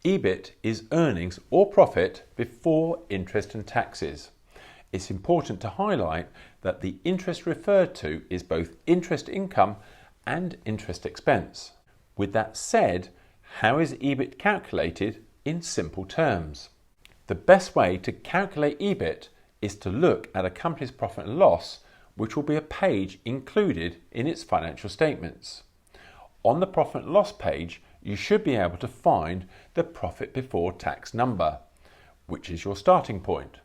EBIT is earnings or profit before interest and taxes. It's important to highlight that the interest referred to is both interest income and interest expense. With that said, how is EBIT calculated in simple terms? The best way to calculate EBIT is to look at a company's profit and loss, which will be a page included in its financial statements. On the profit and loss page, you should be able to find the profit before tax number, which is your starting point.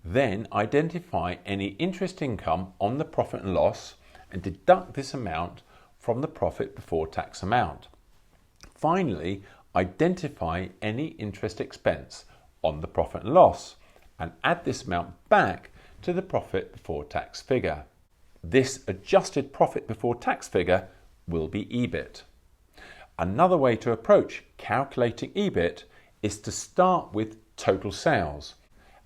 Then identify any interest income on the profit and loss and deduct this amount from the profit before tax amount. Finally, identify any interest expense on the profit and loss and add this amount back to the profit before tax figure. This adjusted profit before tax figure will be EBIT. Another way to approach calculating EBIT is to start with total sales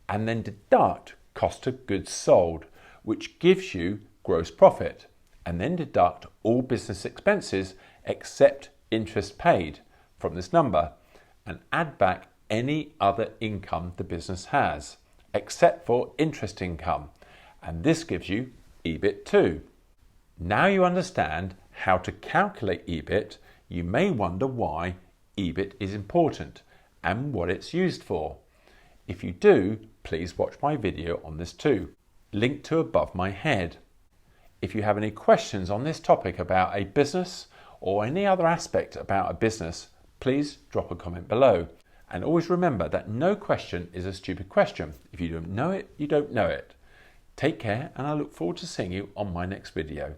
and then deduct cost of goods sold, which gives you gross profit, and then deduct all business expenses except interest paid from this number and add back any other income the business has, except for interest income, and this gives you EBIT too. Now you understand how to calculate EBIT, you may wonder why EBIT is important and what it's used for. If you do, please watch my video on this too, linked to above my head. If you have any questions on this topic about a business or any other aspect about a business, please drop a comment below. And always remember that no question is a stupid question. If you don't know it, you don't know it. Take care, and I look forward to seeing you on my next video.